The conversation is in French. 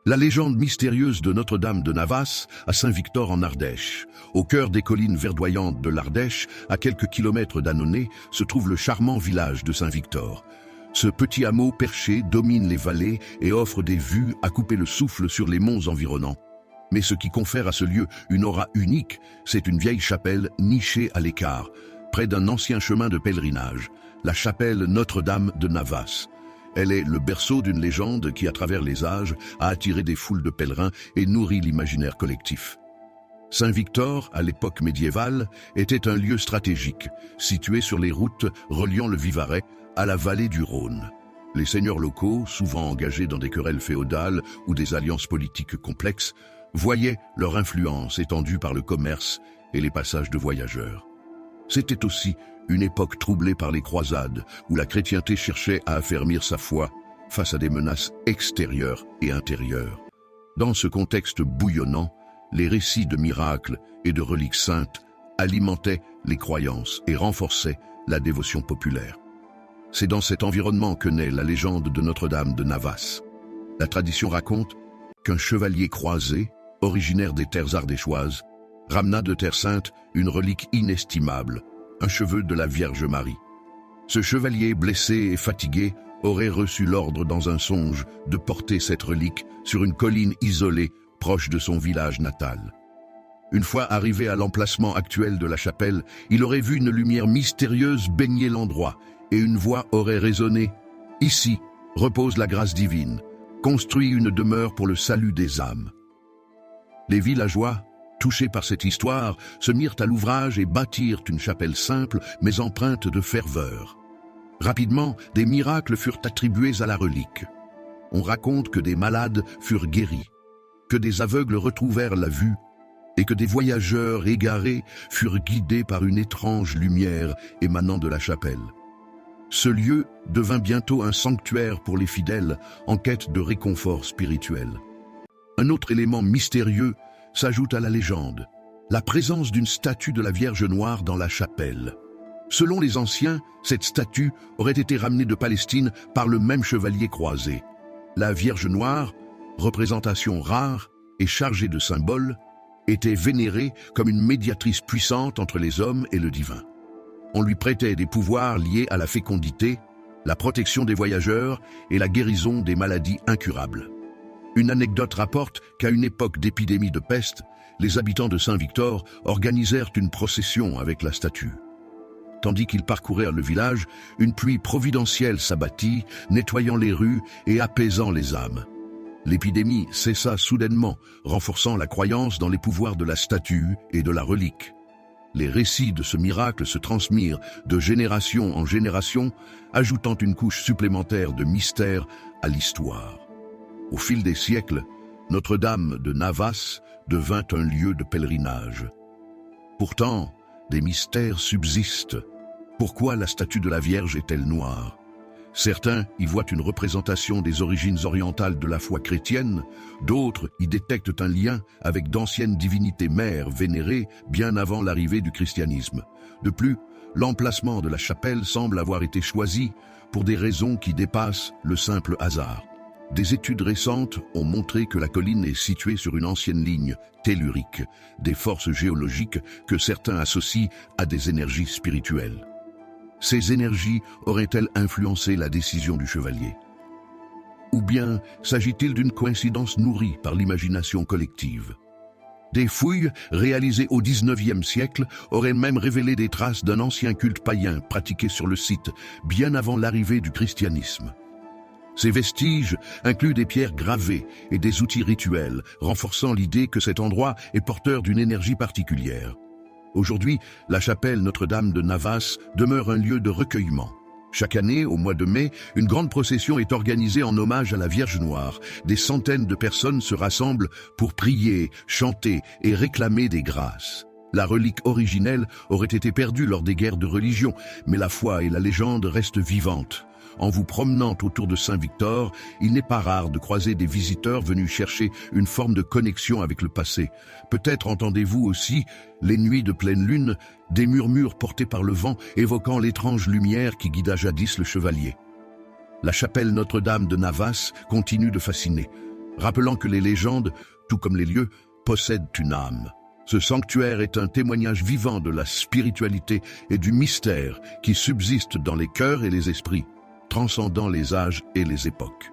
La légende mystérieuse de Notre-Dame de Navas à Saint-Victor en Ardèche. Au cœur des collines verdoyantes de l'Ardèche, à quelques kilomètres d'Annonay, se trouve le charmant village de Saint-Victor. Ce petit hameau perché domine les vallées et offre des vues à couper le souffle sur les monts environnants. Mais ce qui confère à ce lieu une aura unique, c'est une vieille chapelle nichée à l'écart, près d'un ancien chemin de pèlerinage, la chapelle Notre-Dame de Navas. Elle est le berceau d'une légende qui, à travers les âges, a attiré des foules de pèlerins et nourri l'imaginaire collectif. Saint-Victor, à l'époque médiévale, était un lieu stratégique, situé sur les routes reliant le Vivarais à la vallée du Rhône. Les seigneurs locaux, souvent engagés dans des querelles féodales ou des alliances politiques complexes, voyaient leur influence étendue par le commerce et les passages de voyageurs. C'était aussi une époque troublée par les croisades, où la chrétienté cherchait à affermir sa foi face à des menaces extérieures et intérieures. Dans ce contexte bouillonnant, les récits de miracles et de reliques saintes alimentaient les croyances et renforçaient la dévotion populaire. C'est dans cet environnement que naît la légende de Notre-Dame de Navas. La tradition raconte qu'un chevalier croisé, originaire des terres ardéchoises, ramena de Terre Sainte une relique inestimable, un cheveu de la Vierge Marie. Ce chevalier blessé et fatigué aurait reçu l'ordre dans un songe de porter cette relique sur une colline isolée proche de son village natal. Une fois arrivé à l'emplacement actuel de la chapelle, il aurait vu une lumière mystérieuse baigner l'endroit et une voix aurait résonné « Ici repose la grâce divine, construis une demeure pour le salut des âmes. » Les villageois, touchés par cette histoire, se mirent à l'ouvrage et bâtirent une chapelle simple mais empreinte de ferveur. Rapidement, des miracles furent attribués à la relique. On raconte que des malades furent guéris, que des aveugles retrouvèrent la vue et que des voyageurs égarés furent guidés par une étrange lumière émanant de la chapelle. Ce lieu devint bientôt un sanctuaire pour les fidèles en quête de réconfort spirituel. Un autre élément mystérieux s'ajoute à la légende, la présence d'une statue de la Vierge Noire dans la chapelle. Selon les anciens, cette statue aurait été ramenée de Palestine par le même chevalier croisé. La Vierge Noire, représentation rare et chargée de symboles, était vénérée comme une médiatrice puissante entre les hommes et le divin. On lui prêtait des pouvoirs liés à la fécondité, la protection des voyageurs et la guérison des maladies incurables. Une anecdote rapporte qu'à une époque d'épidémie de peste, les habitants de Saint-Victor organisèrent une procession avec la statue. Tandis qu'ils parcoururent le village, une pluie providentielle s'abattit, nettoyant les rues et apaisant les âmes. L'épidémie cessa soudainement, renforçant la croyance dans les pouvoirs de la statue et de la relique. Les récits de ce miracle se transmirent de génération en génération, ajoutant une couche supplémentaire de mystère à l'histoire. Au fil des siècles, Notre-Dame de Navas devint un lieu de pèlerinage. Pourtant, des mystères subsistent. Pourquoi la statue de la Vierge est-elle noire? Certains y voient une représentation des origines orientales de la foi chrétienne, d'autres y détectent un lien avec d'anciennes divinités mères vénérées bien avant l'arrivée du christianisme. De plus, l'emplacement de la chapelle semble avoir été choisi pour des raisons qui dépassent le simple hasard. Des études récentes ont montré que la colline est située sur une ancienne ligne tellurique, des forces géologiques que certains associent à des énergies spirituelles. Ces énergies auraient-elles influencé la décision du chevalier? Ou bien s'agit-il d'une coïncidence nourrie par l'imagination collective? Des fouilles réalisées au XIXe siècle auraient même révélé des traces d'un ancien culte païen pratiqué sur le site, bien avant l'arrivée du christianisme. Ces vestiges incluent des pierres gravées et des outils rituels, renforçant l'idée que cet endroit est porteur d'une énergie particulière. Aujourd'hui, la chapelle Notre-Dame de Navas demeure un lieu de recueillement. Chaque année, au mois de mai, une grande procession est organisée en hommage à la Vierge Noire. Des centaines de personnes se rassemblent pour prier, chanter et réclamer des grâces. La relique originelle aurait été perdue lors des guerres de religion, mais la foi et la légende restent vivantes. En vous promenant autour de Saint-Victor, il n'est pas rare de croiser des visiteurs venus chercher une forme de connexion avec le passé. Peut-être entendez-vous aussi, les nuits de pleine lune, des murmures portés par le vent évoquant l'étrange lumière qui guida jadis le chevalier. La chapelle Notre-Dame de Navas continue de fasciner. rappelant que les légendes, tout comme les lieux, possèdent une âme. Ce sanctuaire est un témoignage vivant de la spiritualité et du mystère qui subsiste dans les cœurs et les esprits, transcendant les âges et les époques.